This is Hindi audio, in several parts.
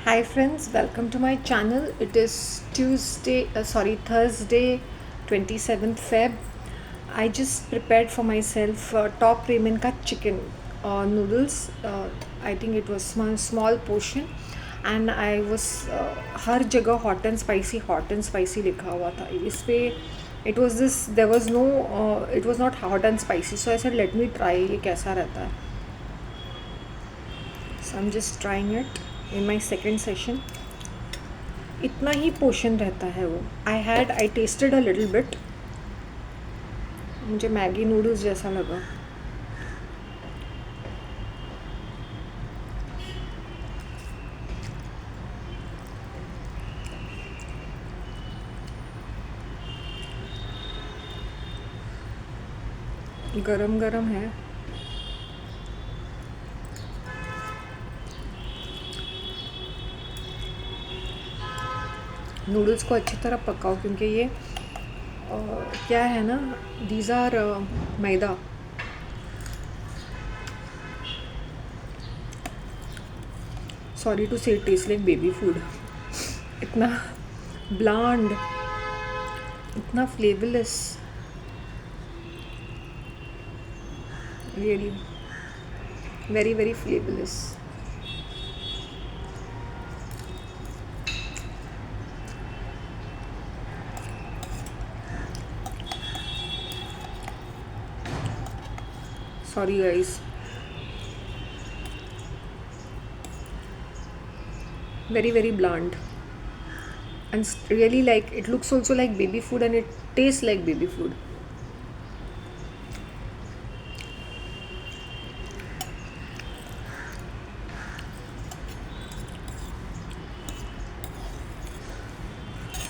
Hi friends, welcome to my channel. It is Thursday, 27th Feb. I just prepared for myself top ramen ka chicken noodles. I think it was small portion, and I was हर जगह hot and spicy लिखा हुआ था. इस पे it was this there was no it was not hot and spicy. So I said let me try ये कैसा रहता है. So I'm just trying it in my second session. इतना ही पोर्शन रहता है वो. I tasted a little bit. मुझे मैगी नूडल्स जैसा लगा. गरम गरम है. नूडल्स को अच्छी तरह पकाओ क्योंकि ये क्या है ना, these are maida. Sorry to say taste like baby food. इतना ब्लॉन्ड, इतना flavourless, really very very flavourless. Sorry guys. Very very bland and really like it looks also like baby food and it tastes like baby food.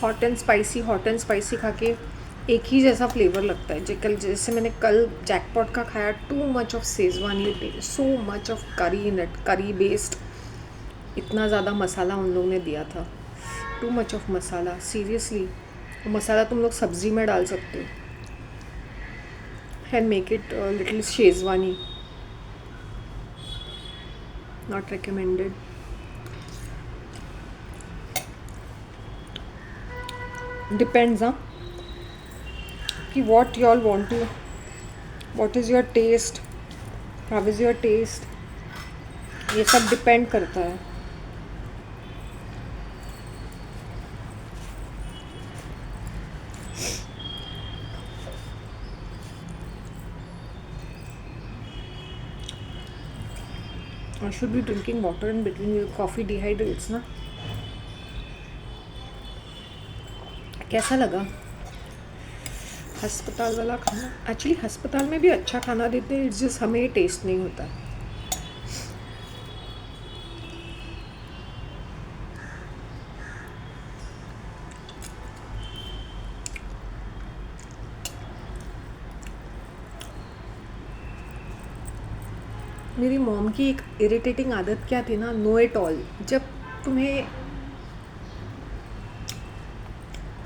Hot and spicy खा के एक ही जैसा फ्लेवर लगता है. जैसे मैंने कल जैकपॉट का खाया. To much of Sejwani, so much of करी इन इट, करी बेस्ड. इतना ज़्यादा मसाला उन लोगों ने दिया था. Too much of masala, seriously. Masala तुम लोग सब्जी में डाल सकते हो and make it little schezwani. Not recommended. Depends हाँ कि what you all want to, what is your taste, how is your taste, ये सब डिपेंड करता है. I should be drinking water in between. Coffee dehydrates ना. कैसा लगा अस्पताल वाला खाना? एक्चुअली अस्पताल में भी अच्छा खाना देते हैं, इट्स जस्ट हमें ये टेस्ट नहीं होता. मेरी मॉम की एक इरिटेटिंग आदत क्या थी ना, नो इट ऑल. जब तुम्हें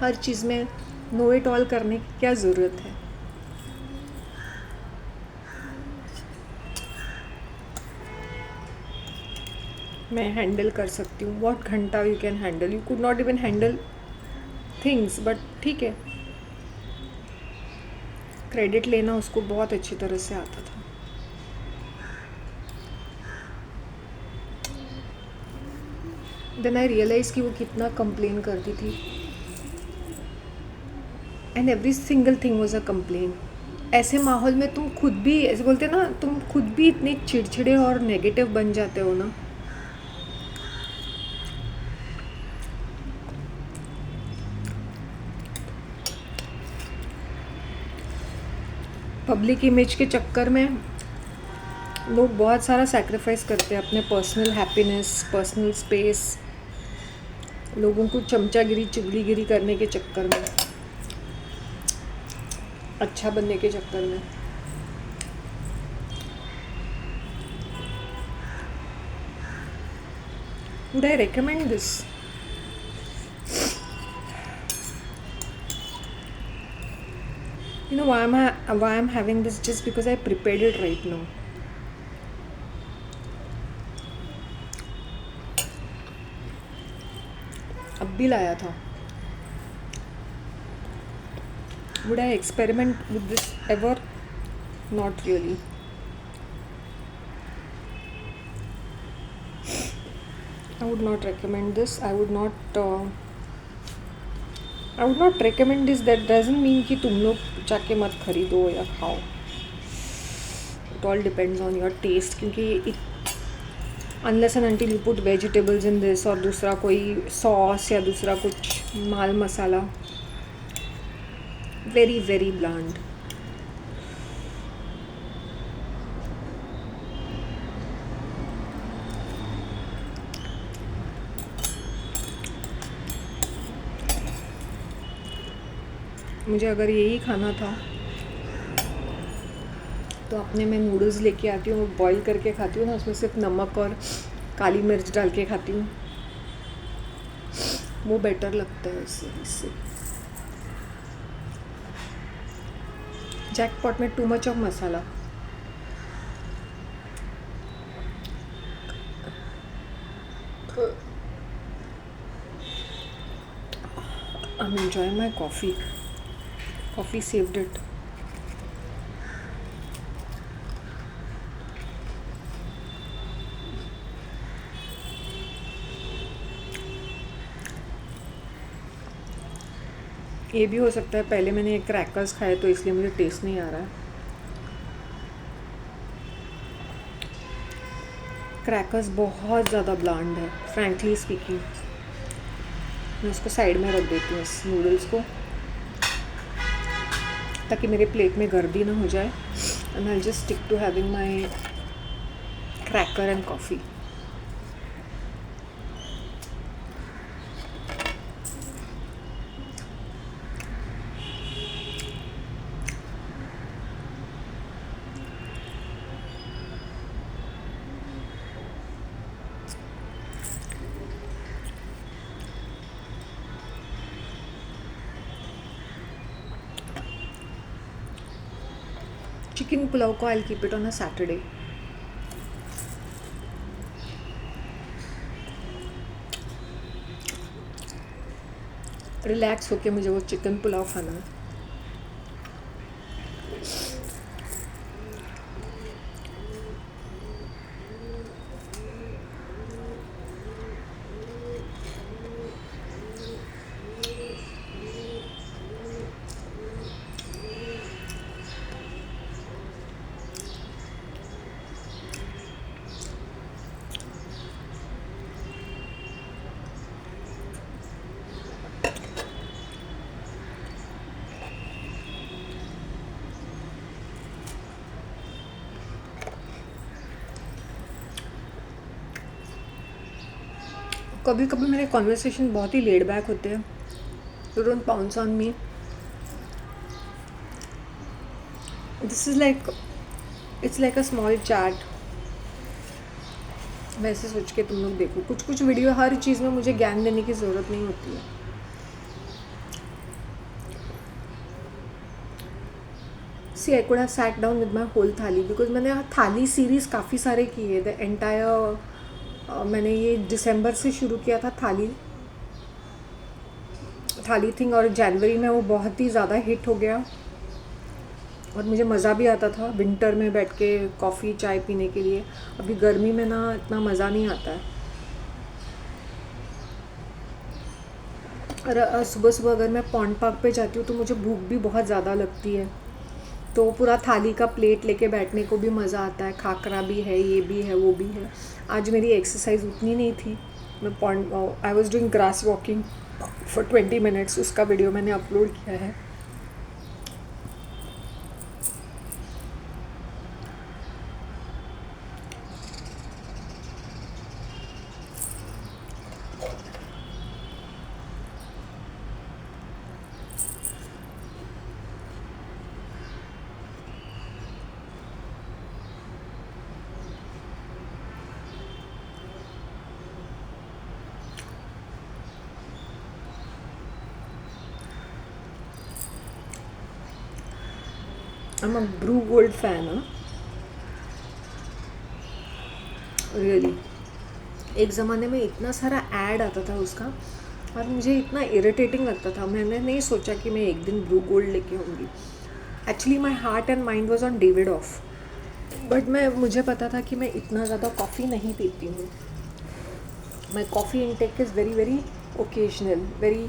हर चीज़ में नो इट ऑल करने की क्या ज़रूरत है? मैं हैंडल कर सकती हूँ. वॉट घंटा you can handle? You could not even handle things, but ठीक है. क्रेडिट लेना उसको बहुत अच्छी तरह से आता था. देन आई रियलाइज़ कि वो कितना कंप्लेन करती थी and every single thing was a complain. ऐसे माहौल में तुम खुद भी, ऐसे बोलते ना, तुम खुद भी इतने चिड़चिड़े और नेगेटिव बन जाते हो ना. पब्लिक इमेज के चक्कर में लोग बहुत सारा सैक्रिफाइस करते हैं, अपने पर्सनल हैप्पीनेस, पर्सनल स्पेस, लोगों को चमचागिरी चुगलीगिरी करने के चक्कर में, अच्छा बनने के चक्कर में. Would I recommend this? You know why I'm having this? Just because I prepared it right now. अब भी लाया था. Would I experiment with this ever? Not really. I would not recommend this. I would not. I would not recommend this. That doesn't mean कि तुम लोग जाके मत खरीदो या खाओ. It all depends on your taste. क्योंकि unless and until you put vegetables in this और दूसरा कोई sauce या दूसरा कुछ माल मसाला, very very bland. मुझे अगर यही खाना था तो अपने मैं नूडल्स लेके आती हूँ, बॉईल करके खाती हूँ ना, उसमें सिर्फ नमक और काली मिर्च डाल के खाती हूँ, वो बेटर लगता है इससे. जैकपॉट में to much of masala. I'm enjoying my coffee. Coffee saved it. ये भी हो सकता है पहले मैंने क्रैकर्स खाए तो इसलिए मुझे टेस्ट नहीं आ रहा है. क्रैकर्स बहुत ज़्यादा ब्लैंड है, फ्रैंकली स्पीकिंग. मैं उसको साइड में रख देती हूँ इस नूडल्स को, ताकि मेरे प्लेट में गर्दी ना हो जाए. And I just stick to having my cracker and coffee. Chicken pulao को I keep it on a Saturday. Relax होके मुझे वो चिकन पुलाव खाना है. कभी कभी मेरे कॉन्वर्सेशन बहुत ही लेड बैक होते हैं. You don't pounce on me. This is like, it's like a small chat. वैसे सोच के तुम लोग देखो. कुछ कुछ वीडियो, हर चीज़ में मुझे ज्ञान देने की ज़रूरत नहीं होती है. See I could have sat down with my whole thali, because मैंने थाली सीरीज़ काफ़ी सारे किए. द एंटायर मैंने ये दिसंबर से शुरू किया था थाली थिंग, और जनवरी में वो बहुत ही ज़्यादा हिट हो गया और मुझे मज़ा भी आता था विंटर में बैठ के कॉफ़ी चाय पीने के लिए. अभी गर्मी में ना इतना मज़ा नहीं आता है. और सुबह सुबह अगर मैं पॉन्ड पार्क पे जाती हूँ तो मुझे भूख भी बहुत ज़्यादा लगती है, तो पूरा थाली का प्लेट लेके बैठने को भी मज़ा आता है. खाकरा भी है, ये भी है, वो भी है. आज मेरी एक्सरसाइज उतनी नहीं थी. मैं I was doing grass walking for 20 minutes. उसका वीडियो मैंने अपलोड किया है. I'm a Brew Gold fan, huh? Really. एक ज़माने में इतना सारा ऐड आता था उसका, और मुझे इतना इरिटेटिंग लगता था। मैंने नहीं सोचा कि मैं एक दिन ब्रू गोल्ड लेके आऊँगी। Actually my heart and mind was on David of, but मुझे पता था कि मैं इतना ज़्यादा कॉफ़ी नहीं पीती हूँ। My coffee intake is very very occasional, very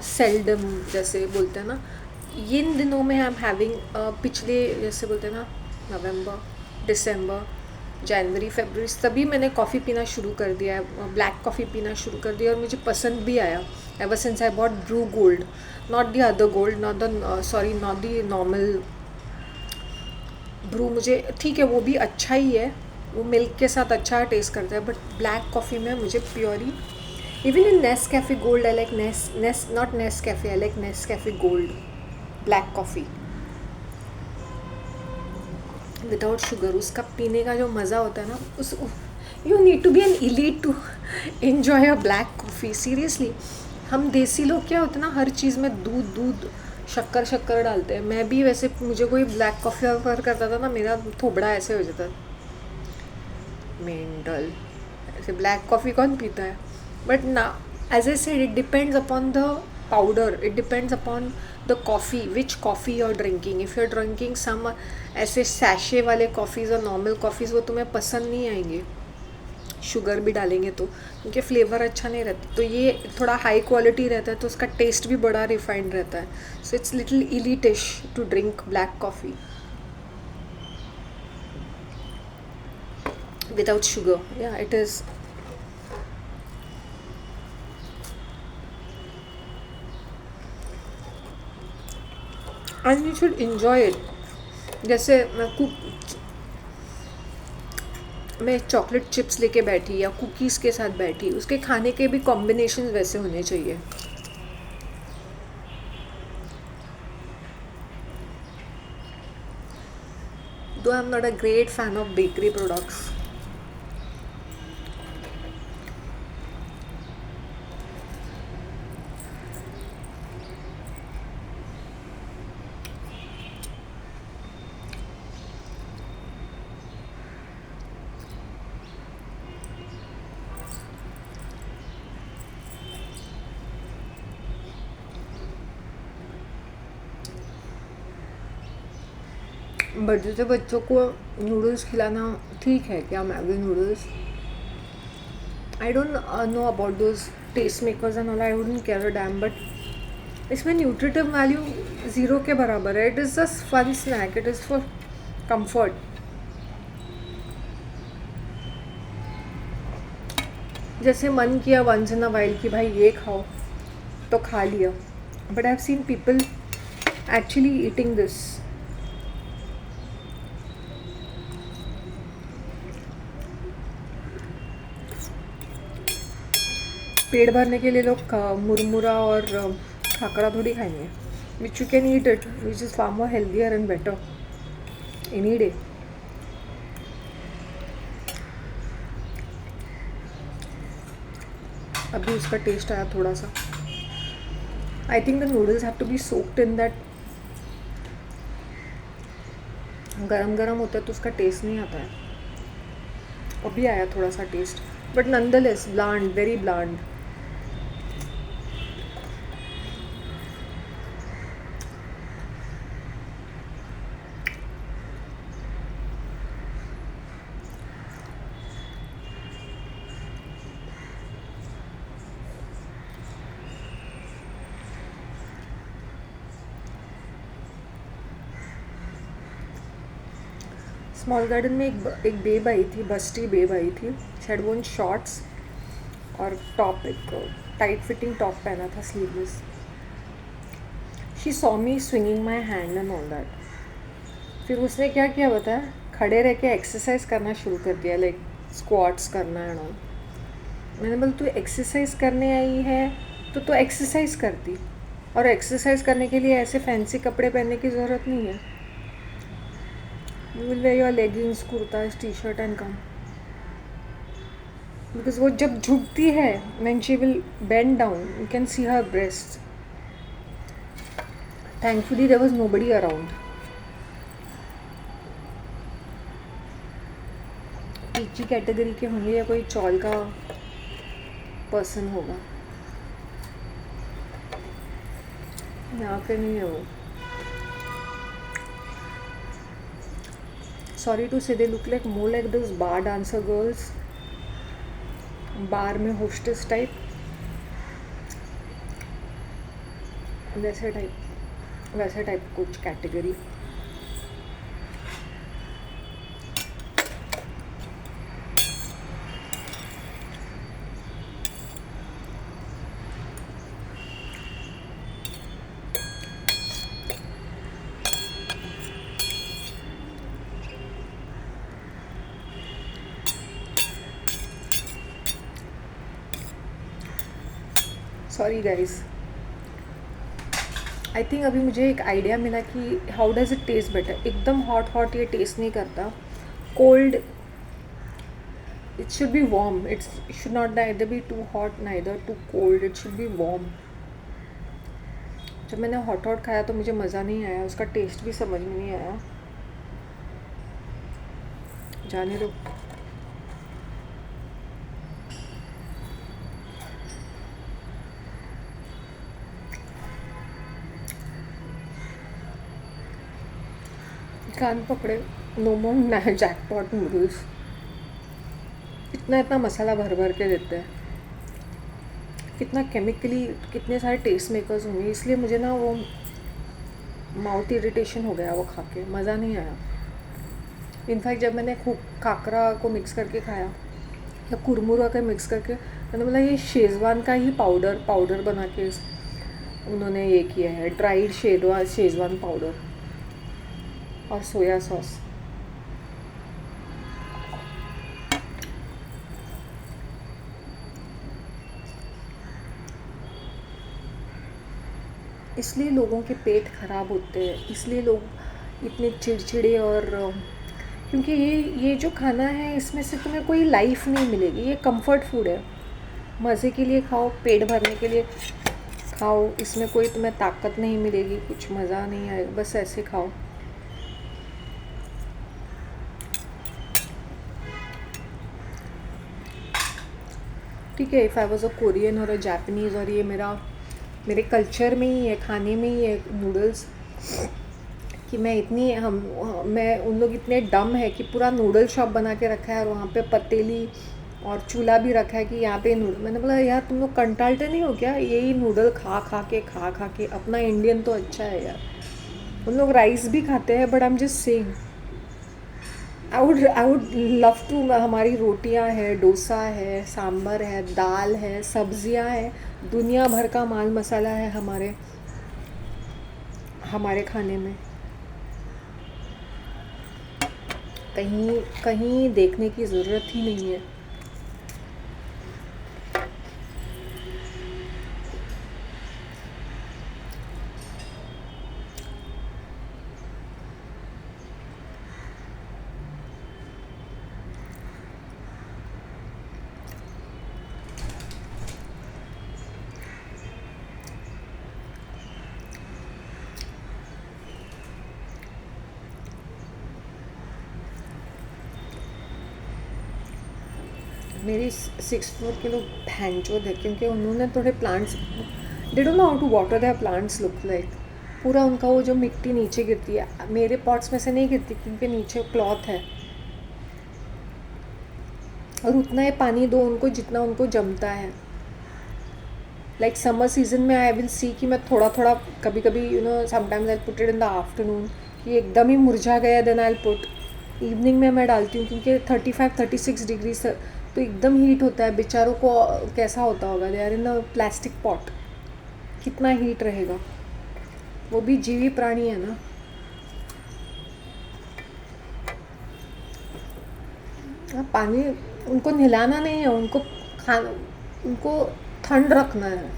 seldom, जैसे बोलते हैं ना। इन दिनों में आई एम हैविंग पिछले, जैसे बोलते हैं ना, नवंबर, दिसंबर, जनवरी, फरवरी, तभी मैंने कॉफ़ी पीना शुरू कर दिया है, ब्लैक कॉफ़ी पीना शुरू कर दिया, और मुझे पसंद भी आया। Ever since I bought Bru Gold, not the other gold, not the normal Bru. मुझे ठीक है, वो भी अच्छा ही है, वो मिल्क के साथ अच्छा टेस्ट करता है, बट ब्लैक कॉफ़ी में मुझे प्योरी, even in Nescafe Gold, I like not Nescafe, I like Nescafe Gold black coffee without sugar. उसका पीने का जो मज़ा होता है ना, उस you need to be an elite to enjoy a black coffee. Seriously, हम देसी लोग क्या होते हैं ना, हर चीज़ में दूध शक्कर डालते हैं। मैं भी वैसे, मुझे कोई ब्लैक कॉफ़ी ऑफर करता था ना, मेरा थोबड़ा ऐसे हो जाता, मेंटल, ऐसे ब्लैक कॉफ़ी कौन पीता है। बट ना, as I said, it depends upon the powder, it depends upon the coffee, which coffee you are drinking. If you are drinking some ऐसे सैशे वाले कॉफ़ीज़ और नॉर्मल कॉफ़ीज़, वो तुम्हें पसंद नहीं आएंगे, शुगर भी डालेंगे तो, क्योंकि फ्लेवर अच्छा नहीं रहता। तो ये थोड़ा हाई क्वालिटी रहता है, तो उसका टेस्ट भी बड़ा रिफाइंड रहता है। So it's little elitish to drink black coffee without sugar. Yeah, it is. And you should enjoy it. जैसे मैं चॉकलेट चिप्स लेके बैठी या कुकीज़ के साथ बैठी, उसके खाने के भी कॉम्बिनेशन वैसे होने चाहिए। Though I'm not a great fan of bakery products. But जैसे बच्चों को नूडल्स खिलाना ठीक है क्या, Maggi noodles, I don't know about those taste makers and all, I wouldn't care a damn, but इसमें न्यूट्रिटिव वैल्यू ज़ीरो के बराबर है। It is just fun snack, it is for comfort. जैसे मन किया वंस इन अ वाइल कि भाई ये खाओ, तो खा लिया, but I have seen people actually eating this. पेट भरने के लिए लोग मुरमुरा और खाकरा थोड़ी खाएंगे, which you can eat it, which is far more healthier and better any day. अभी उसका टेस्ट आया थोड़ा सा। I think the noodles have to be soaked in that, गरम गरम होता है तो उसका टेस्ट नहीं आता है। अभी आया थोड़ा सा taste, but nonetheless bland, very bland. Small garden में एक बेब आई थी, बस्टी बेब आई थी, शेड वोन शॉर्ट्स और टॉप, एक टाइट फिटिंग टॉप पहना था, sleeveless. She saw me swinging my hand and all that. फिर उसने क्या किया बता, खड़े रह के एक्सरसाइज करना शुरू कर दिया, लाइक स्क्वाट्स करना एंड ऑल। मैंने बोला तू एक्सरसाइज करने आई है तो एक्सरसाइज करती, और एक्सरसाइज करने के लिए ऐसे फैंसी कपड़े पहनने की ज़रूरत नहीं है। You will wear your leggings, kurtas, t-shirt and come. Because वो जब झुकती है, when she will bend down, you can see her breasts. Thankfully there was nobody around. Peachy category के होंगे या कोई चौल का पर्सन होगा। यहाँ के नहीं है वो. Sorry to say, they look like more like those bar dancer girls, बार में होस्टेस टाइप, वैसे टाइप कुछ category. Sorry guys. I think अभी मुझे एक आइडिया मिला कि how does it taste better. एकदम हॉट हॉट ये टेस्ट नहीं करता. Cold, it should be warm. It should not neither be too hot neither too cold. It should be warm. जब मैंने हॉट हॉट खाया तो मुझे मज़ा नहीं आया, उसका टेस्ट भी समझ में नहीं आया. जाने दो. कान पकड़े. नो मोर नया जैकपॉट नूडल्स. इतना इतना मसाला भर भर के देते हैं, कितना केमिकली, कितने सारे टेस्ट मेकर्स होंगे. इसलिए मुझे ना वो माउथ इरिटेशन हो गया वो खा के, मज़ा नहीं आया. इनफैक्ट जब मैंने काकरा को मिक्स करके खाया या कुरमुरा का मिक्स करके, मैंने बोला ये शेज़वान का ही पाउडर बना के उन्होंने ये किया है, ड्राइड शेज़वान पाउडर और सोया सॉस. इसलिए लोगों के पेट ख़राब होते हैं, इसलिए लोग इतने चिड़चिड़े. और क्योंकि ये जो खाना है इसमें से तुम्हें कोई लाइफ नहीं मिलेगी. ये कंफर्ट फूड है, मज़े के लिए खाओ, पेट भरने के लिए खाओ. इसमें कोई तुम्हें ताकत नहीं मिलेगी, कुछ मज़ा नहीं आएगा, बस ऐसे खाओ. ठीक है, if I was a Korean और अ जापानीज़, और ये मेरे कल्चर में ही है, खाने में ही है नूडल्स, कि मैं उन लोग इतने डम है कि पूरा नूडल शॉप बना के रखा है और वहाँ पे पतीली और चूल्हा भी रखा है कि यहाँ पे नूडल. मैंने बोला यार तुम लोग कंटालते नहीं हो क्या, यही नूडल खा के. अपना इंडियन तो अच्छा है यार. उन लोग राइस भी खाते हैं, but I am just saying, I would love to. हमारी रोटियां है, डोसा है, सांभर है, दाल है, सब्जियां हैं, दुनिया भर का माल मसाला है हमारे खाने में. कहीं कहीं देखने की ज़रूरत ही नहीं है. मेरी 6 फ्लोर के लोग भैंचोद है, क्योंकि उन्होंने थोड़े plants, they don't know how to water their plants look like. पूरा उनका वो जो मिट्टी नीचे गिरती है, मेरे पॉट्स में से नहीं गिरती क्योंकि नीचे क्लॉथ है. और उतना ही पानी दो उनको जितना उनको जमता है. लाइक समर सीजन में आई विल सी कि मैं थोड़ा थोड़ा कभी कभी sometimes I put it in the afternoon, कि एकदम ही मुरझा गया, देन आई पुट. इवनिंग में मैं डालती हूँ क्योंकि 35-36 डिग्री से तो एकदम हीट होता है. बेचारों को कैसा होता होगा, they are in a plastic pot, कितना हीट रहेगा. वो भी जीवी प्राणी है ना. पानी उनको नहलाना नहीं है, उनको ठंड रखना है.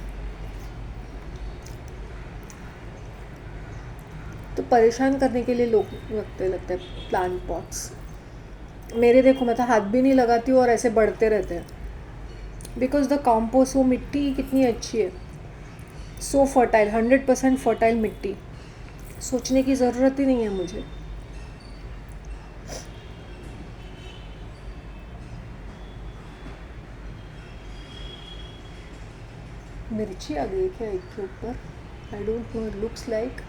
तो परेशान करने के लिए लोग लगते हैं प्लांट पॉट्स. मेरे देखो, मैं तो हाथ भी नहीं लगाती हूँ और ऐसे बढ़ते रहते हैं. बिकॉज द कॉम्पोस्ट, वो मिट्टी कितनी अच्छी है, सो फर्टाइल, 100% फर्टाइल मिट्टी. सोचने की ज़रूरत ही नहीं है मुझे. मिर्ची आ गई क्या एक के ऊपर. I don't know, it looks like.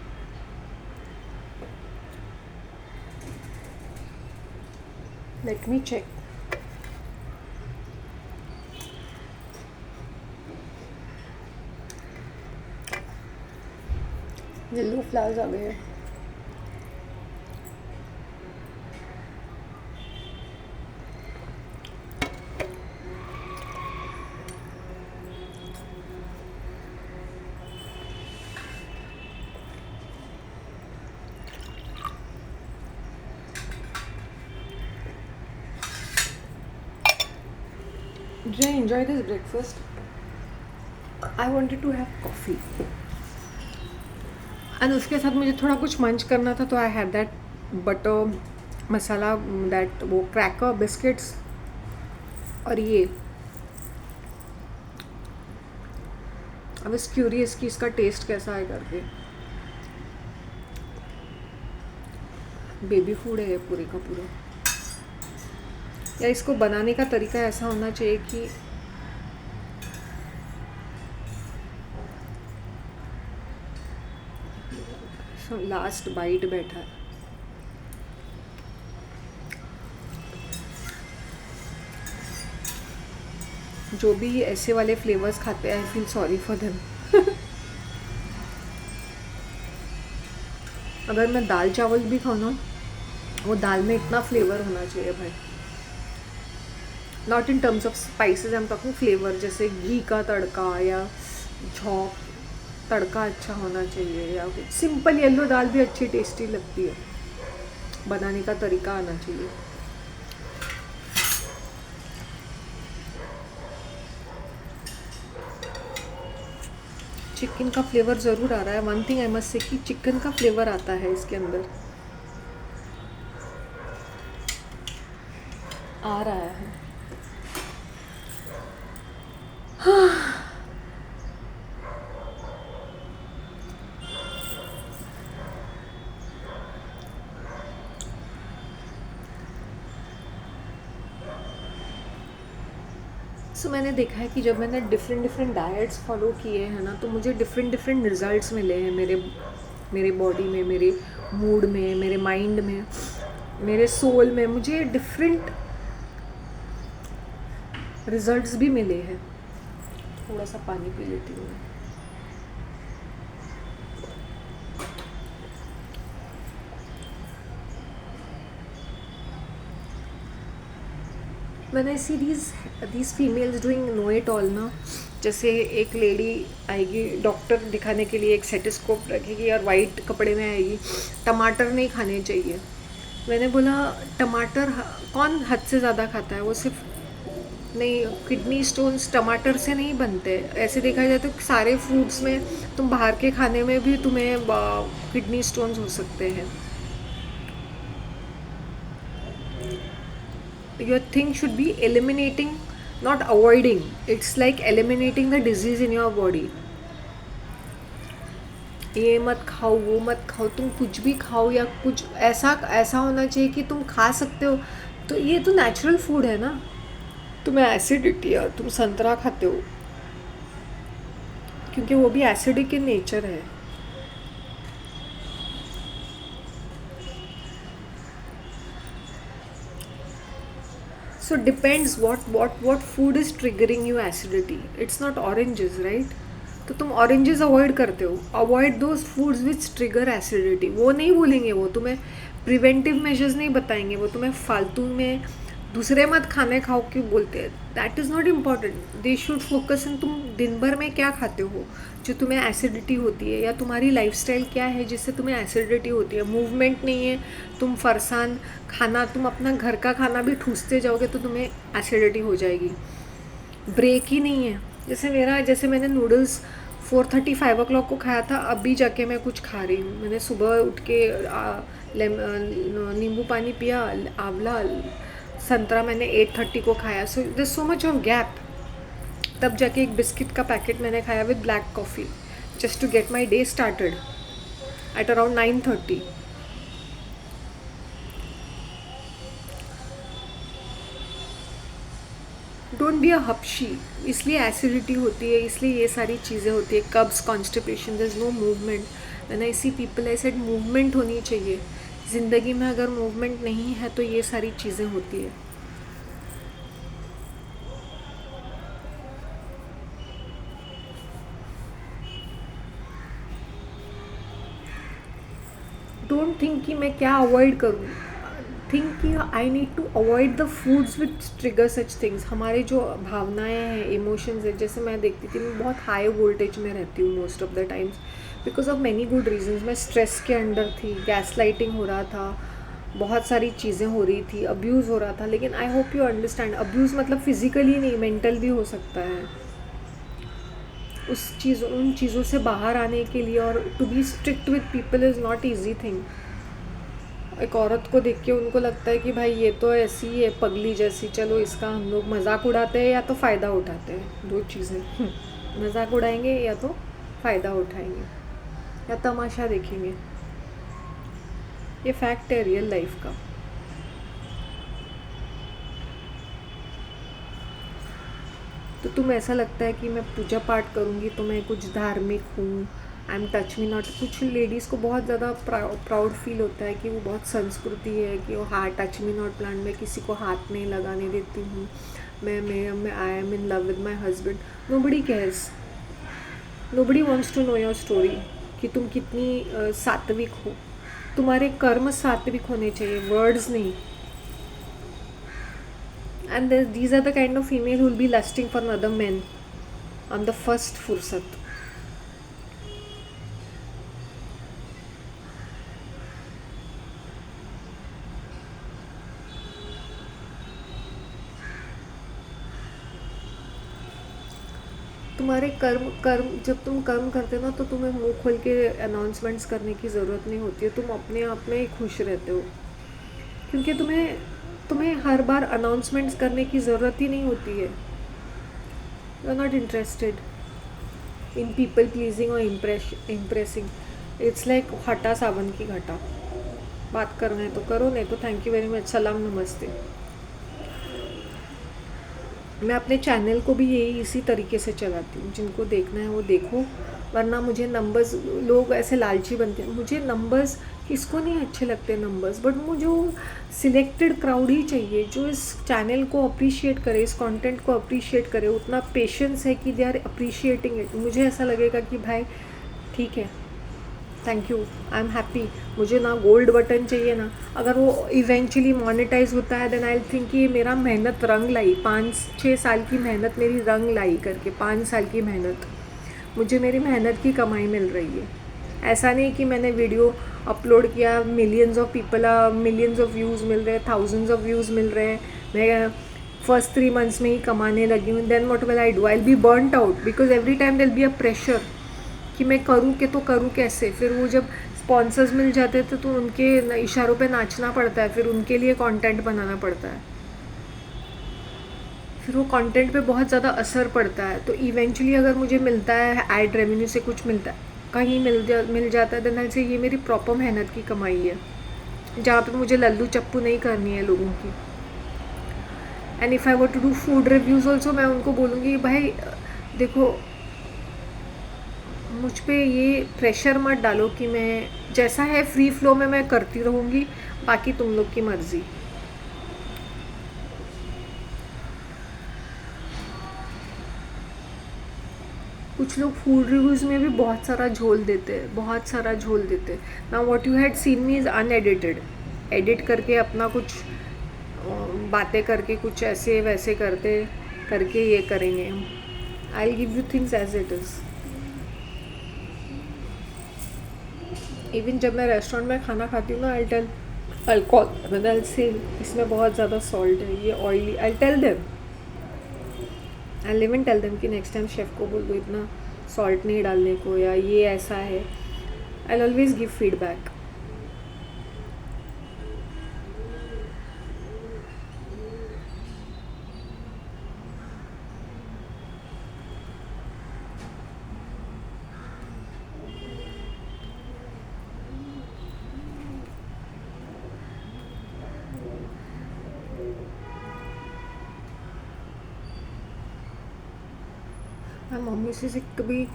Let me check. Yellow flowers आ गए हैं. Did I enjoy this breakfast? I wanted to have coffee. And उसके साथ मुझे थोड़ा कुछ मंच करना था, तो I had that butter masala, that वो क्रैकर बिस्किट्स, और ये आई वाज क्यूरियस कि इसका टेस्ट कैसा है करके. बेबी फूड है ये पूरे का पूरा. या इसको बनाने का तरीका ऐसा होना चाहिए कि लास्ट बाइट बैठा है. जो भी ऐसे वाले फ्लेवर्स खाते हैं, I feel sorry for them. अगर मैं दाल चावल भी खाऊँ ना, वो दाल में इतना फ्लेवर होना चाहिए भाई. Not in terms of spices, I am talking flavour. जैसे घी का तड़का या झोंक तड़का अच्छा होना चाहिए, या कुछ सिंपल येलो दाल भी अच्छी टेस्टी लगती है. बनाने का तरीका आना चाहिए. चिकन का फ्लेवर ज़रूर आ रहा है. One thing I must say कि चिकन का फ्लेवर आता है इसके अंदर, आ रहा है. सो मैंने देखा है कि जब मैंने डिफरेंट डाइट्स फॉलो किए हैं ना, तो मुझे डिफरेंट रिजल्ट्स मिले हैं मेरे बॉडी में, मेरे मूड में, मेरे माइंड में, मेरे सोल में. मुझे डिफरेंट रिजल्ट्स भी मिले हैं. थोड़ा सा पानी पी लेती हूँ मैं. When I see these females doing know it all ना, जैसे एक लेडी आएगी डॉक्टर दिखाने के लिए, एक सेटिस्कोप रखेगी और वाइट कपड़े में आएगी, टमाटर नहीं खाने चाहिए. मैंने बोला टमाटर कौन हद से ज़्यादा खाता है? वो सिर्फ नहीं, किडनी स्टोन्स टमाटर से नहीं बनते. ऐसे देखा जाए तो सारे फ्रूट्स में, तुम बाहर के खाने में भी तुम्हें किडनी स्टोन्स हो सकते हैं. Your thing should be eliminating, not avoiding. It's like eliminating the disease in your body. ये मत खाओ, वो मत खाओ, तुम कुछ भी खाओ, या कुछ ऐसा होना चाहिए कि तुम खा सकते हो. तो ये तो नेचुरल फूड है ना. तुम्हें एसिडिटी है, तुम संतरा खाते हो क्योंकि वो भी एसिडिक इन नेचर है. So depends what food is triggering you acidity. It's not oranges, right? तो तुम ऑरेंजेस अवॉइड करते हो. Avoid those foods which trigger acidity. वो नहीं बोलेंगे, वो तुम्हें प्रिवेंटिव मेजर्स नहीं बताएंगे, वो तुम्हें फालतू में दूसरे मत खाने खाओ क्यों बोलते हैं. That is not important. They should focus in तुम दिन भर में क्या खाते हो जो तुम्हें एसिडिटी होती है, या तुम्हारी लाइफस्टाइल क्या है जिससे तुम्हें एसिडिटी होती है. मूवमेंट नहीं है, तुम फरसान खाना, तुम अपना घर का खाना भी ठूसते जाओगे तो तुम्हें एसिडिटी हो जाएगी. ब्रेक ही नहीं है. जैसे मैंने नूडल्स 4:30-5 o'clock को खाया था, अभी जाके मैं कुछ खा रही हूँ. मैंने सुबह उठ के नींबू पानी पिया, आंवला, संतरा मैंने 8:30 को खाया. So there so much of gap. तब जाके एक बिस्किट का पैकेट मैंने खाया with black coffee, just to get my day started at around 9:30. Don't be a हपशी, इसलिए एसिडिटी होती है, इसलिए ये सारी चीज़ें होती है, कब्स, constipation, there is no movement. When I see people I said movement होनी चाहिए ज़िंदगी में, अगर मूवमेंट नहीं है तो ये सारी चीज़ें होती है। डोंट थिंक कि मैं क्या अवॉइड करूँ, थिंक कि I need to avoid the foods which trigger such things. हमारे जो भावनाएं हैं, इमोशंस है, जैसे मैं देखती थी, मैं बहुत हाई वोल्टेज में रहती हूँ most of the times because of many good reasons. मैं स्ट्रेस के अंडर थी, गैस लाइटिंग हो रहा था, बहुत सारी चीज़ें हो रही थी, अब्यूज़ हो रहा था। लेकिन I hope you understand, abuse मतलब फिजिकली नहीं, मेंटल भी हो सकता है। उन चीज़ों से बाहर आने के लिए, और to be strict with people is not easy thing. एक औरत को देख के उनको लगता है कि भाई ये तो ऐसी ही है, पगली जैसी, चलो इसका हम लोग मजाक उड़ाते हैं या तो फ़ायदा उठाते हैं, दो चीज़ें। मजाक उड़ाएंगे या तो फ़ायदा उठाएंगे या तमाशा देखेंगे। ये फैक्ट है रियल लाइफ का। तो तुम्हें ऐसा लगता है कि मैं पूजा पाठ करूँगी तो मैं कुछ धार्मिक हूँ, I am touch me not. कुछ लेडीज़ को बहुत ज़्यादा प्राउड फील होता है कि वो बहुत संस्कृति है, कि वो हाथ टच मी नॉट प्लांट, मैं किसी को हाथ नहीं लगाने देती हूँ, मैं I am in love with my husband. Nobody cares, nobody wants to know your story कि तुम कितनी सात्विक हो। तुम्हारे कर्म सात्विक होने चाहिए, वर्ड्स नहीं। And these are the kind of female who will be lusting for another man on the first fursat. तुम्हारे कर्म कर्म जब तुम कर्म करते हो ना, तो तुम्हें मुंह खोल के अनाउंसमेंट्स करने की ज़रूरत नहीं होती है। तुम अपने आप में ही खुश रहते हो, क्योंकि तुम्हें तुम्हें हर बार अनाउंसमेंट्स करने की ज़रूरत ही नहीं होती है। You are not interested in people pleasing और इम्प्रेसिंग। इट्स लाइक हटा सावन की घटा, बात करना है तो करो, नहीं तो थैंक यू वेरी मच, सलाम नमस्ते। मैं अपने चैनल को भी यही इसी तरीके से चलाती हूँ, जिनको देखना है वो देखो, वरना मुझे नंबर्स, लोग ऐसे लालची बनते हैं, मुझे नंबर्स, किसको नहीं अच्छे लगते नंबर्स, बट मुझे सिलेक्टेड क्राउड ही चाहिए जो इस चैनल को अप्रिशिएट करे, इस कंटेंट को अप्रिशिएट करे, उतना पेशेंस है कि दे आर अप्रिशिएटिंग इट। मुझे ऐसा लगेगा कि भाई ठीक है, thank you, I am happy. मुझे ना गोल्ड बटन चाहिए ना, अगर वो इवेंचुअली मोनेटाइज होता है देन आई थिंक कि मेरा मेहनत रंग लाई, 5-6 साल की मेहनत मेरी रंग लाई करके, 5 साल की मेहनत, मुझे मेरी मेहनत की कमाई मिल रही है। ऐसा नहीं कि मैंने वीडियो अपलोड किया, millions of people, millions of views मिल रहे हैं, थाउजेंड्स ऑफ व्यूज़ मिल रहे हैं, मैं फर्स्ट 3 मंथ्स में ही कमाने लगी हूँ, then what will I do, I will be burned out because every time there will be a pressure कि मैं करूँ कि तो करूँ कैसे। फिर वो जब स्पॉन्सर्स मिल जाते थे तो उनके इशारों पे नाचना पड़ता है, फिर उनके लिए कंटेंट बनाना पड़ता है, फिर वो कंटेंट पे बहुत ज़्यादा असर पड़ता है। तो इवेंचुअली अगर मुझे मिलता है ऐड रेवेन्यू से कुछ मिलता है, कहीं मिल जाता है, देन से ये मेरी प्रॉपर मेहनत की कमाई है, जहाँ पे मुझे लल्लू चप्पू नहीं करनी है लोगों की। And if I were to do food reviews also, मैं उनको बोलूँगी भाई देखो, मुझ पे ये प्रेशर मत डालो कि मैं जैसा है फ्री फ्लो में मैं करती रहूँगी, बाकी तुम लोग की मर्ज़ी। कुछ लोग फूड रिव्यूज़ में भी बहुत सारा झोल देते हैं, बहुत सारा झोल देते हैं। Now what you had seen me is unedited, edit करके अपना कुछ बातें करके कुछ ऐसे वैसे करते करके ये करेंगे हम। I will give you things as it is. Even जब मैं रेस्टोरेंट में खाना खाती हूँ ना, आई टेल अल्कोहल, आई से इसमें बहुत ज़्यादा सॉल्ट है, ये oily, I tell them, I live in tell them कि नेक्स्ट टाइम शेफ़ को बोल दो इतना सॉल्ट नहीं डालने को, या ये ऐसा है। I always give feedback. हाँ, मम्मी से कभी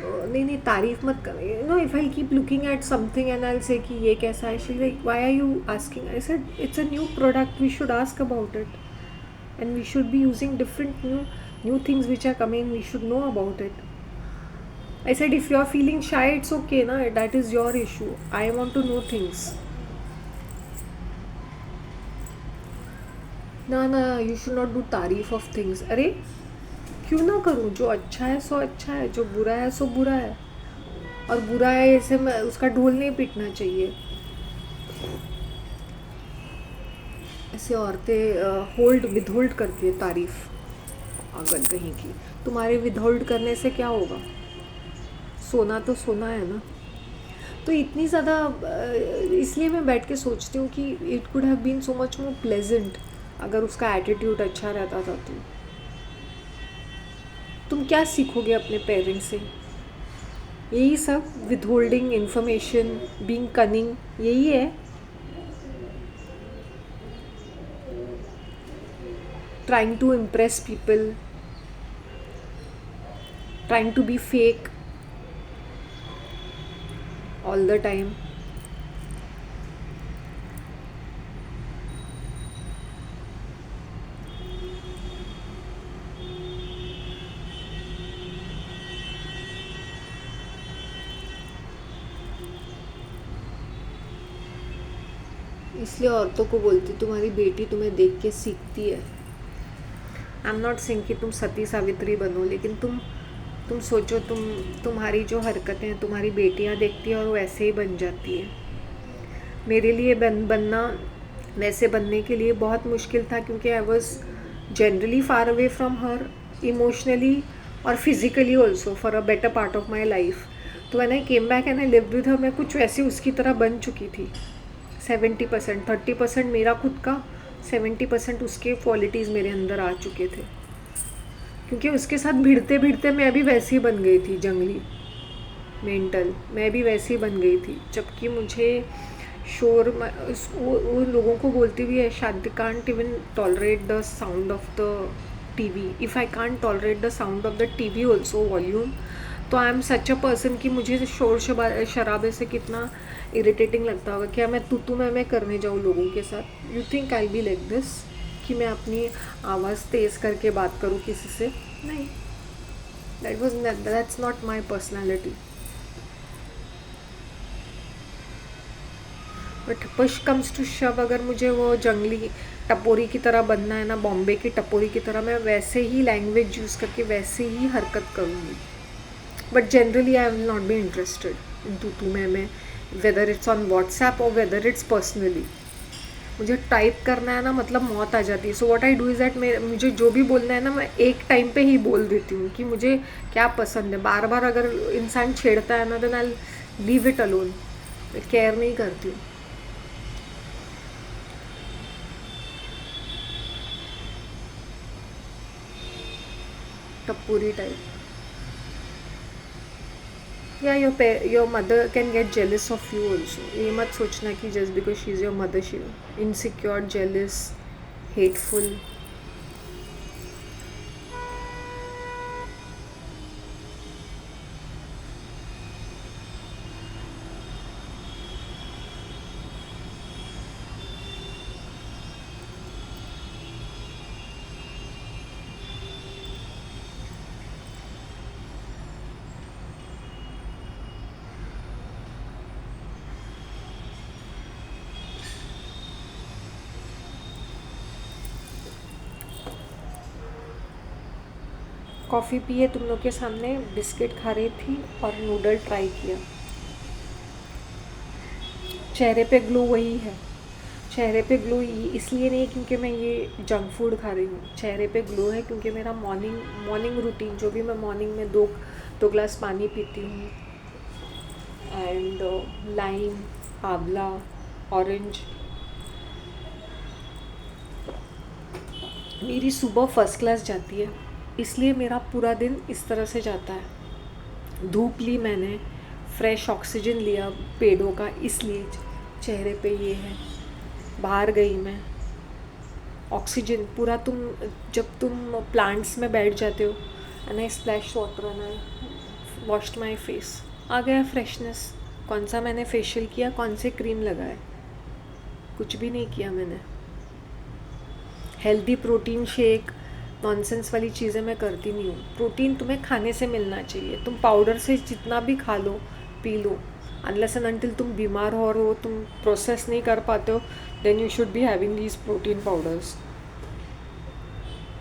नहीं नहीं तारीफ मत कर, you know, if I keep looking at something and I say कि ये कैसा है, she like why are you asking, I said it's a new product, we should ask about it and we should be using different new things which are coming, we should know about it. I said if you are feeling shy, it's okay na, that is your issue, I want to know things. ना ना, you should not do तारीफ of things. अरे क्यों ना करूँ, जो अच्छा है सो अच्छा है, जो बुरा है सो बुरा है, और बुरा है ऐसे में उसका ढोल नहीं पीटना चाहिए. ऐसे औरतें होल्ड विदहोल्ड करती है तारीफ, अगर कहीं की. तुम्हारे विदहोल्ड करने से क्या होगा, सोना तो सोना है ना. तो इतनी ज़्यादा इसलिए मैं बैठ के सोचती हूँ कि it could have been so much more pleasant अगर उसका एटीट्यूड अच्छा रहता था. तो तुम क्या सीखोगे अपने पेरेंट्स से, यही सब, विदहोल्डिंग इन्फॉर्मेशन, बीइंग कनिंग, यही है. Trying to impress people, trying to be fake all the time. इसलिए औरतों को बोलती, तुम्हारी बेटी तुम्हें देख के सीखती है. आई एम नॉट सेइंग कि तुम सती सावित्री बनो, लेकिन तुम सोचो, तुम्हारी जो हरकतें हैं तुम्हारी बेटियां देखती है और वैसे ही बन जाती है. मेरे लिए बनना, वैसे बनने के लिए बहुत मुश्किल था, क्योंकि I was generally far away from her, emotionally और physically also, for a better part of my life. तो when I came back and I lived with her, मैं कुछ वैसी उसकी तरह बन चुकी थी. 70%, 30% मेरा खुद का, 70% उसके क्वालिटीज़ मेरे अंदर आ चुके थे. क्योंकि उसके साथ भिड़ते भिड़ते मैं भी वैसी बन गई थी, जंगली, मेंटल, मैं भी वैसी बन गई थी. जबकि मुझे शोर, वो लोगों को बोलती भी है, शादी can't even tolerate the sound of the TV. If I can't tolerate the sound of the TV also, volume, तो I am such a person कि मुझे शोर शराबे से कितना इरिटेटिंग लगता होगा. क्या मैं तू मैं करने जाऊँ लोगों के साथ? You think I be like this, कि मैं अपनी आवाज़ तेज़ करके बात करूँ किसी से? नहीं, that's not my personality. But push comes to shove, अगर मुझे वो जंगली टपोरी की तरह बनना है ना, बॉम्बे की टपोरी की तरह, मैं वैसे ही लैंग्वेज यूज़ करके वैसे ही हरकत करूँगी. But generally I will not be interested in तू मैं, वेदर इट्स ऑन व्हाट्सएप और वेदर इट्स पर्सनली. मुझे टाइप करना है ना, मतलब मौत आ जाती है. So what I do is that, मुझे जो भी बोलना है ना, मैं एक टाइम पे ही बोल देती हूँ कि मुझे क्या पसंद है. बार बार अगर इंसान छेड़ता है ना, then I leave it alone. मैं केयर नहीं करती हूँ. टप्पूरी टाइप. या your mother can get jealous of you also. ये मत सोचना कि just because she is your mother she insecure, jealous, hateful. Coffee पिए तुम लोग के सामने, बिस्किट खा रही थी और नूडल ट्राई किया. चेहरे पे ग्लो वही है. चेहरे पे ग्लो इसलिए नहीं क्योंकि मैं ये जंक फूड खा रही हूँ. चेहरे पे ग्लो है क्योंकि मेरा मॉर्निंग रूटीन, जो भी मैं मॉर्निंग में दो ग्लास पानी पीती हूँ, एंड लाइम, आंवला, ऑरेंज. मेरी सुबह फर्स्ट क्लास जाती है, इसलिए मेरा पूरा दिन इस तरह से जाता है. धूप ली मैंने, फ्रेश ऑक्सीजन लिया पेड़ों का, इसलिए चेहरे पे ये है. बाहर गई मैं, ऑक्सीजन पूरा. जब तुम प्लांट्स में बैठ जाते हो and I splash water and I washed my face. आ गया फ्रेशनेस. कौन सा मैंने फेशियल किया, कौन से क्रीम लगाए, कुछ भी नहीं किया मैंने. हेल्दी प्रोटीन शेक नॉनसेंस वाली चीज़ें मैं करती नहीं हूँ. प्रोटीन तुम्हें खाने से मिलना चाहिए. तुम पाउडर से जितना भी खा लो, पी लो, अनलेस एंड अनटिल तुम बीमार हो और वो तुम प्रोसेस नहीं कर पाते हो, then you should be having these protein powders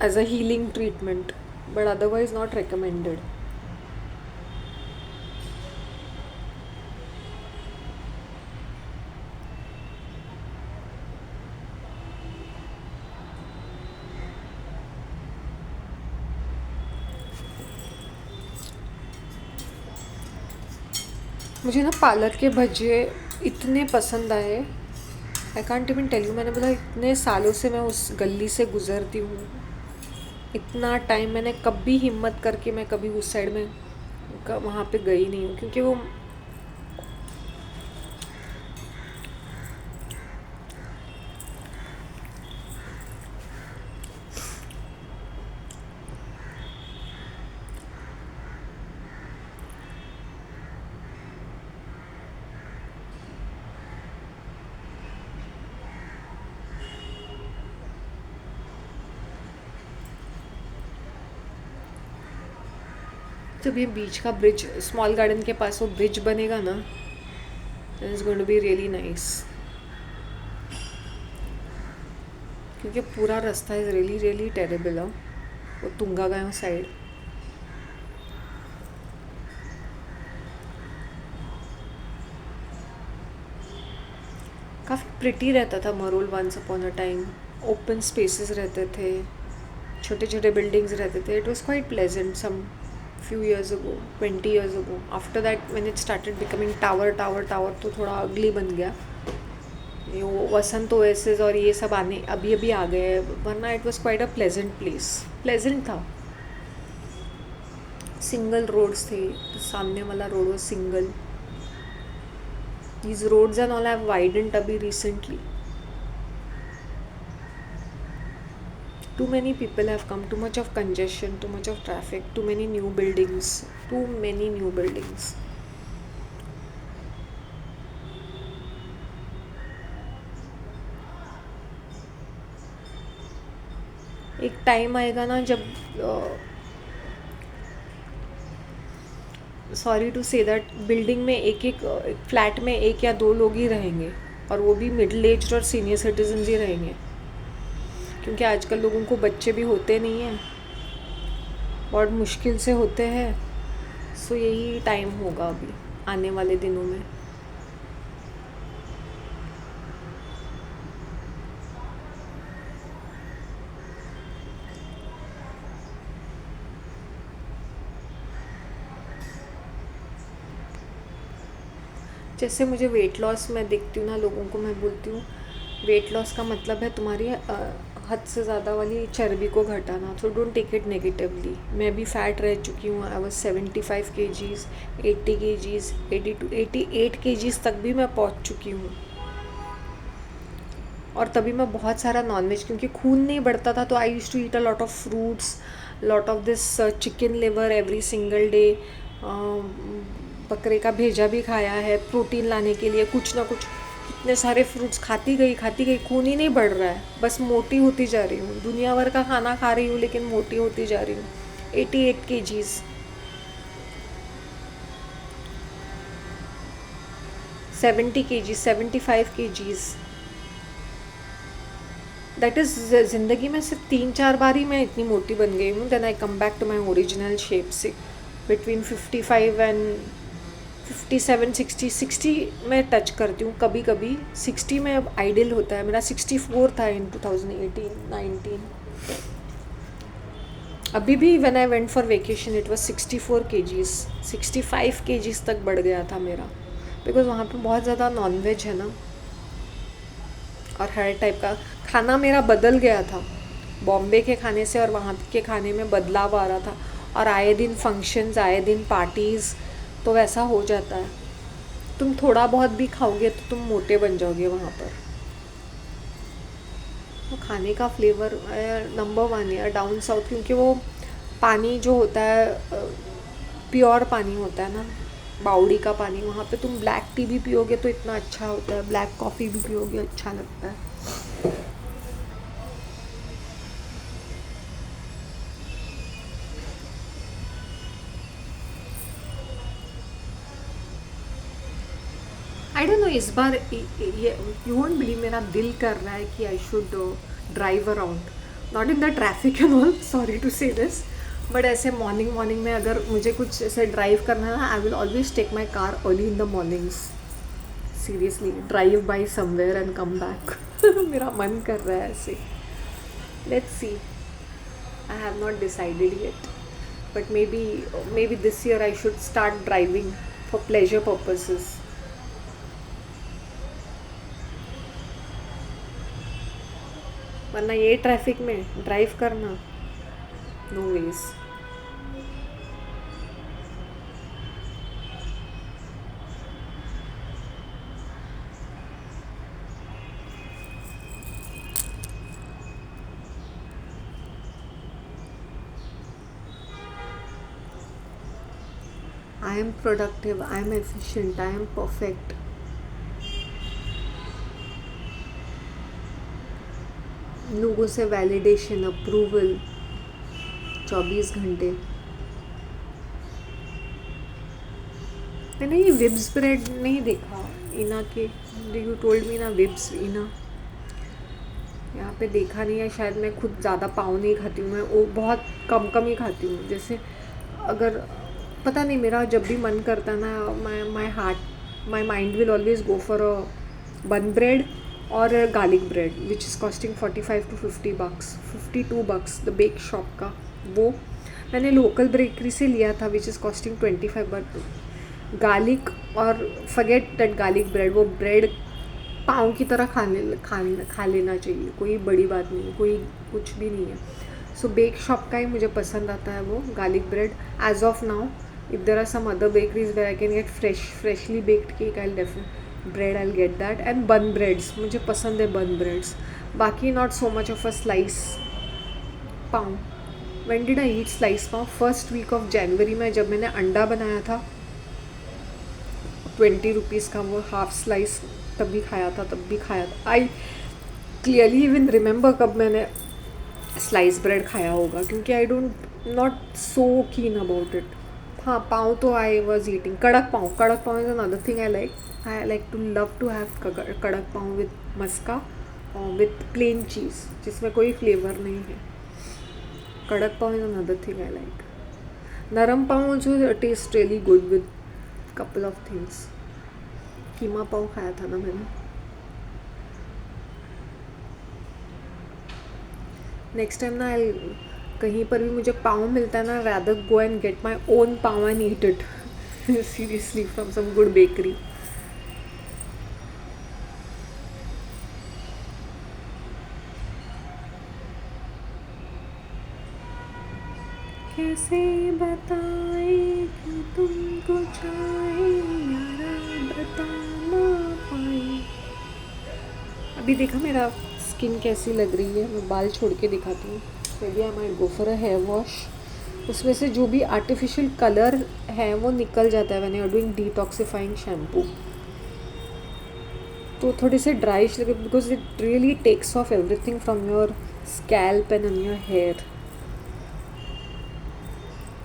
as a healing treatment, but otherwise not recommended. मुझे ना पालक के भजिए इतने पसंद आए, I can't even tell you. मैंने बोला इतने सालों से मैं उस गली से गुज़रती हूँ, इतना टाइम मैंने कभी हिम्मत करके मैं कभी उस साइड में वहाँ पे गई नहीं हूँ, क्योंकि वो जब ये बीच का ब्रिज स्मॉल गार्डन के पास वो ब्रिज बनेगा ना, it's going to be really nice, क्योंकि पूरा रास्ता इज़ रियली रियली टेरेबल है वो तुंगा गाँव साइड. काफ़ी प्रिटी रहता था Marol once upon a time. Open spaces रहते थे, छोटे छोटे बिल्डिंग्स रहते थे. It was quite pleasant some few years ago, 20 years ago. After that when it started becoming tower तो थोड़ा अगली बन गया. ये वो वसंत ओएसिस और ये सब आने अभी अभी आ गए, वरना it was quite a pleasant place. Pleasant था. सिंगल रोड्स थे, तो सामने वाला road was single. these roads and all have widened अभी recently. Too many people have come, too much of congestion, too much of traffic, too many new buildings, too many new buildings. एक टाइम आएगा ना जब sorry to say that building में एक एक फ्लैट में एक या दो लोग ही रहेंगे, और वो भी मिडिल एज और सीनियर सिटीजन्स ही रहेंगे, क्योंकि आजकल लोगों को बच्चे भी होते नहीं हैं, बहुत मुश्किल से होते हैं. सो यही टाइम होगा अभी आने वाले दिनों में. जैसे मुझे वेट लॉस मैं देखती हूँ ना लोगों को, मैं बोलती हूँ वेट लॉस का मतलब है तुम्हारी हद से ज़्यादा वाली चर्बी को घटाना. तो डोंट टेक इट नेगेटिवली. मैं भी फैट रह चुकी हूँ. I was 75 kgs, 80 kgs, 88 kgs तक भी मैं पहुँच चुकी हूँ. और तभी मैं बहुत सारा नॉनवेज, क्योंकि खून नहीं बढ़ता था, तो I use to eat a lot of fruits, lot of this chicken liver every single day. बकरे का भेजा भी खाया है प्रोटीन लाने के लिए, कुछ ना कुछ इतने सारे फ्रूट्स खाती गई. खून ही नहीं बढ़ रहा है, बस मोटी होती जा रही हूँ. दुनिया भर का खाना खा रही हूँ लेकिन मोटी होती जा रही हूँ. 88 kgs, 70 kgs, 75 kgs. That is ज़िंदगी में सिर्फ 3-4 बार ही मैं इतनी मोटी बन गई हूँ. Then I come back to my original shape से बिटवीन 55 एंड 57, 60 में टच करती हूँ. कभी कभी 60 में अब आइडियल होता है मेरा. 64 था इन 2018-19. अभी भी when I went for vacation it was 64 kgs. 65 kgs तक बढ़ गया था मेरा, बिकॉज वहाँ पे बहुत ज़्यादा नॉनवेज है ना, और हर टाइप का खाना मेरा बदल गया था बॉम्बे के खाने से, और वहाँ के खाने में बदलाव आ रहा था. और आए दिन फंक्शंस, आए दिन पार्टीज़, तो वैसा हो जाता है. तुम थोड़ा बहुत भी खाओगे तो तुम मोटे बन जाओगे वहाँ पर. वो खाने का फ्लेवर नंबर 1 है डाउन साउथ, क्योंकि वो पानी जो होता है प्योर पानी होता है ना, बावड़ी का पानी, वहाँ पे तुम ब्लैक टी भी पियोगे तो इतना अच्छा होता है, ब्लैक कॉफ़ी भी पियोगे अच्छा लगता है. आई डोंट नो, इस बार ये यू वोंट बिलीव, मेरा दिल कर रहा है कि I should drive around, not in the traffic and all, sorry to say this, but ऐसे मॉर्निंग मॉर्निंग में अगर मुझे कुछ ऐसे ड्राइव करना है ना, I will always take my car early in the mornings. Seriously, drive by somewhere and come back. मेरा मन कर रहा है ऐसे. Let's see, I have not decided yet, but maybe this year I should start driving for pleasure purposes. वरना ये ट्रैफिक में ड्राइव करना, no ways. I am productive, I am efficient, I am perfect. लोगों से वैलिडेशन, अप्रूवल 24 घंटे. मैंने ये विब्स ब्रेड नहीं देखा इना के, यू टोल्ड मी ना विब्स इना, यहाँ पे देखा नहीं है. शायद मैं खुद ज़्यादा पाव नहीं खाती हूँ, मैं वो बहुत कम कम ही खाती हूँ. जैसे अगर पता नहीं, मेरा जब भी मन करता ना, my mind will always go for a bun bread और garlic bread which is costing 45 to 50 bucks, $52 the bake shop का. वो मैंने लोकल बेकरी से लिया था which is costing 25, but garlic और फॉरगेट दैट गार्लिक ब्रेड, वो ब्रेड पाँव की तरह खा लेना चाहिए, कोई बड़ी बात नहीं है, कोई कुछ भी नहीं है. सो बेक शॉप का ही मुझे पसंद आता है वो garlic bread as of now. If there are some other bakeries where I can get freshly baked cake, I definite bread, I get that. And bun breads मुझे पसंद है, बन ब्रेड्स. बाकी not so much of a slice pav. When did I eat slice pav? First week of जनवरी में, जब मैंने अंडा बनाया था 20 रुपीज़ का, वो हाफ स्लाइस तब भी खाया था. आई क्लियरली इवन रिमेंबर कब मैंने स्लाइस ब्रेड खाया होगा, क्योंकि आई डोंट नॉट सो कीन अबाउट इट. हाँ, पाव तो आई was eating. Kadak pav is another thing I like to love to have kadak pav with मस्का और विथ प्लेन चीज़ जिसमें कोई फ्लेवर नहीं है. Kadak pav is another thing I like. Naram pav also taste really good with couple of things. Keema pav खाया था ना मैंने. नेक्स्ट टाइम ना, कहीं पर भी मुझे पाव मिलता है ना, rather go and get my own pav and eat it seriously from some good bakery. कैसे बताए कि तुमको चाहे यारा, बता ना पाए. अभी देखा मेरा स्किन कैसी लग रही है, मैं बाल छोड़ के दिखाती हूँ. Maybe I might go for a hair wash. उसमें से जो भी आर्टिफिशियल कलर है वो निकल जाता है when you are doing detoxifying shampoo. तो थोड़े से ड्राइश लगे, because it really takes off everything from your scalp and on your hair.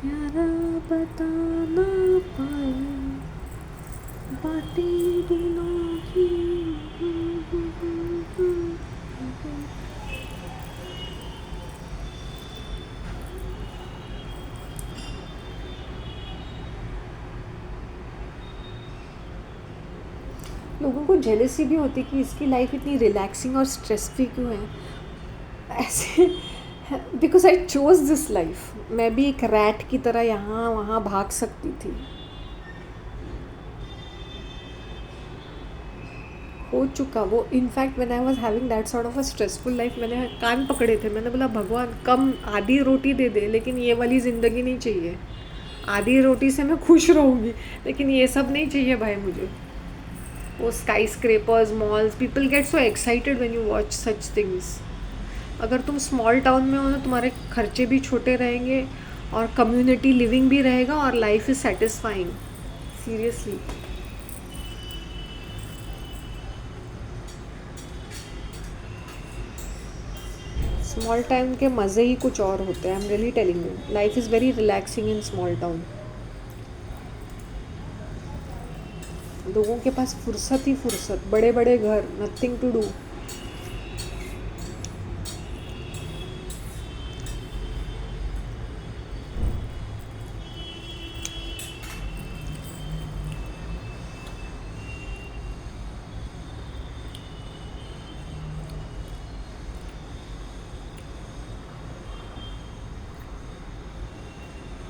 यारा बता ना पाए बातें दिलों की. लोगों को जेलसी भी होती कि इसकी लाइफ इतनी रिलैक्सिंग और स्ट्रेस फ्री क्यों है ऐसे. Because I chose this life. मैं भी एक रैट की तरह यहाँ वहाँ भाग सकती थी. हो चुका वो. In fact when I was having that sort of a stressful life, मैंने कान पकड़े थे. मैंने बोला भगवान कम आधी रोटी दे दे, लेकिन ये वाली ज़िंदगी नहीं चाहिए. आधी रोटी से मैं खुश रहूँगी, लेकिन ये सब नहीं चाहिए भाई मुझे. वो sky scrapers, malls, people get so excited when you watch such things. अगर तुम स्मॉल टाउन में हो ना, तुम्हारे खर्चे भी छोटे रहेंगे और कम्युनिटी लिविंग भी रहेगा और life is satisfying seriously. Small town के मज़े ही कुछ और होते हैं. I am really telling you, life is very relaxing in small town. लोगों के पास फुर्सत ही फुर्सत, बड़े बड़े घर, nothing to do.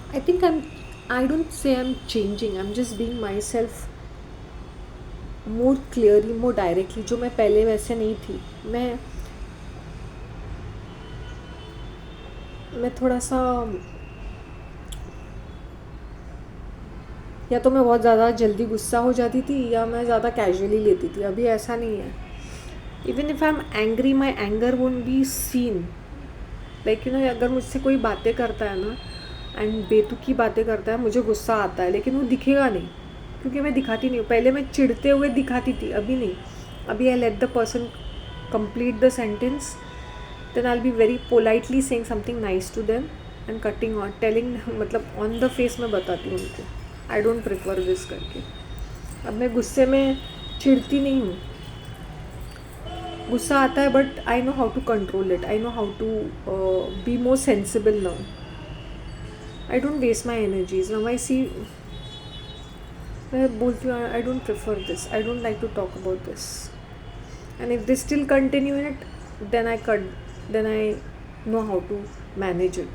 I think I don't say I'm changing, I'm just being myself more clearly, more directly. जो मैं पहले वैसे नहीं थी. मैं थोड़ा सा, या तो मैं बहुत ज़्यादा जल्दी गुस्सा हो जाती थी या मैं ज़्यादा कैजुअली लेती थी. अभी ऐसा नहीं है. Even if I am angry, my anger won't be seen. Like you know, अगर मुझसे कोई बातें करता है ना एंड बेतुकी बातें करता है, मुझे गुस्सा आता है, लेकिन वो दिखेगा नहीं क्योंकि मैं दिखाती नहीं हूँ. पहले मैं चिढ़ते हुए दिखाती थी, अभी नहीं. अभी I let the person complete the sentence, then I will be very politely saying something nice to them and cutting और टेलिंग, मतलब ऑन द फेस में बताती हूँ उनको. आई डोंट प्रेफर दिस करके. अब मैं गुस्से में चिढ़ती नहीं हूँ. गुस्सा आता है but I know how to control it. I know how to be more sensible now. I don't waste my energies. Now I see, मैं बोलती हूँ I don't prefer this, I don't like to talk about this. And if they still continue in it, then I know how to manage it.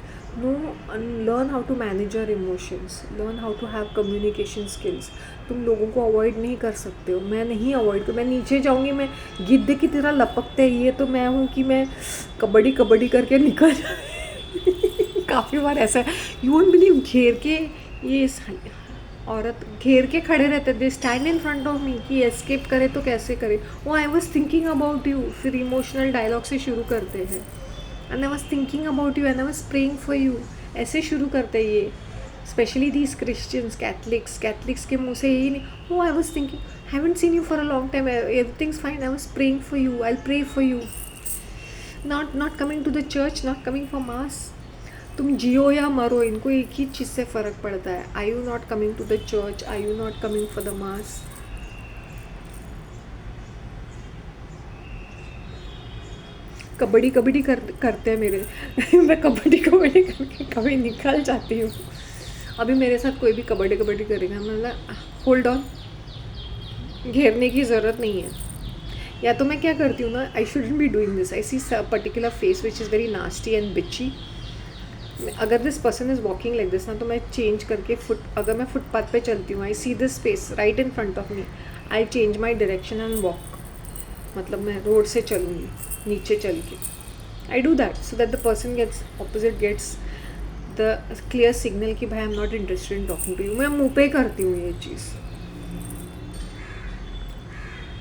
Learn how to manage your emotions. Learn how to have communication skills. तुम लोगों को अवॉइड नहीं कर सकते हो. मैं नहीं अवॉइड कर, मैं नीचे जाऊँगी, मैं गिद्ध की तरह लपकते ये तो मैं हूँ कि मैं कबड्डी कबड्डी करके निकल काफ़ी बार ऐसा है. यू वोंट बिलीव, घेर के ये औरत घेर के खड़े रहते, they stand in front of मी कि एस्केप करे तो कैसे करे. वो I was thinking about you, फिर इमोशनल डायलॉग से शुरू करते हैं. And I was thinking about you and I was praying for you. ऐसे शुरू करते हैं ये, स्पेशली दीज क्रिश्चियंस, कैथलिक्स के मुँह से यही नहीं. वो I was thinking, haven't seen you for a long time, everything's fine, I was praying for you, I pray for you. Not coming to the church, not coming for mass. तुम जियो या मरो, इनको एक ही चीज़ से फ़र्क पड़ता है. I you not coming to the church, I you not coming for the mass. Kabaddi करते हैं मेरे मैं कबड्डी करके कभी निकल जाती हूँ. अभी मेरे साथ कोई भी कबड्डी करेगा, मतलब होल्ड ऑन, घेरने की ज़रूरत नहीं है. या तो मैं क्या करती हूँ ना, I shouldn't be doing this. I see particular face which is very nasty and bitchy. अगर this person is walking like this ना, तो मैं चेंज करके अगर मैं फुटपाथ पे चलती हूँ, I see this space right in front of me, I change my direction and walk. मतलब मैं रोड से चलूँगी, नीचे चल के. I do that so that the person opposite gets the clear signal कि भाई I am not interested in talking to you. मैं मुँह पे करती हूँ ये चीज़,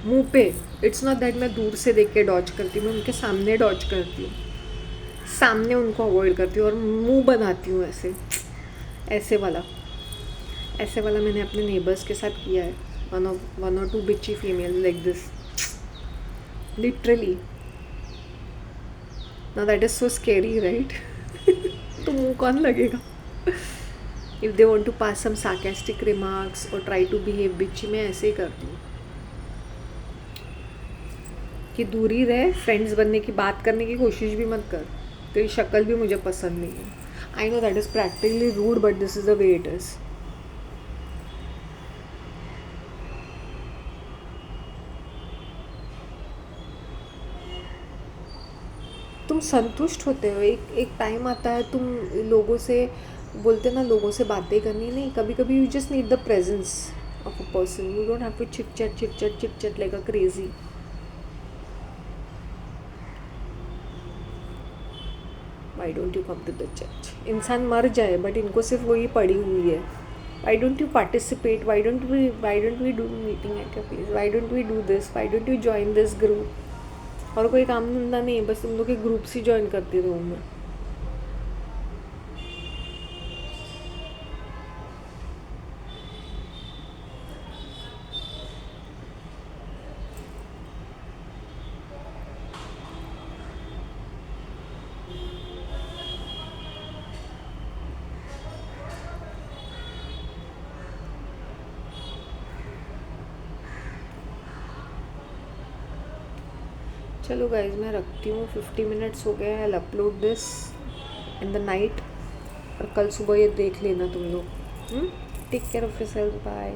मुँह पे. इट्स नॉट दैट मैं दूर से देख के डॉज करती हूँ, मैं उनके सामने डॉज करती हूँ, सामने उनको अवॉइड करती हूँ और मुंह बनाती हूँ ऐसे वाला मैंने अपने नेबर्स के साथ किया है. वन और two bitchy female like this, literally. Now that is so scary right. तो मुंह कौन लगेगा. If they want to pass some sarcastic remarks और ट्राई टू बिहेव बिची, मैं ऐसे ही करती हूँ कि दूरी रहे. फ्रेंड्स बनने की, बात करने की कोशिश भी मत कर. तेरी शक्ल भी मुझे पसंद नहीं है. I know that is practically rude but this is the way it is. तुम संतुष्ट होते हो. एक टाइम आता है, तुम लोगों से बोलते ना, लोगों से बातें करनी नहीं. कभी कभी you just need the presence of a person. You don't have to chit chat like a crazy. Why don't you come to the church. इंसान मर जाए बट इनको सिर्फ वही पड़ी हुई है. Why don't you participate, why don't we do meeting at your place, why don't we do this, why don't you join this group. और कोई काम धंधा नहीं है, बस तुम लोग के ग्रुप्स ही ज्वाइन करती रहो. मैं चलो गाइज मैं रखती हूँ, 50 मिनट्स हो गए। I upload this in the night, और कल सुबह ये देख लेना तुम लोग। Take care of yourself, bye.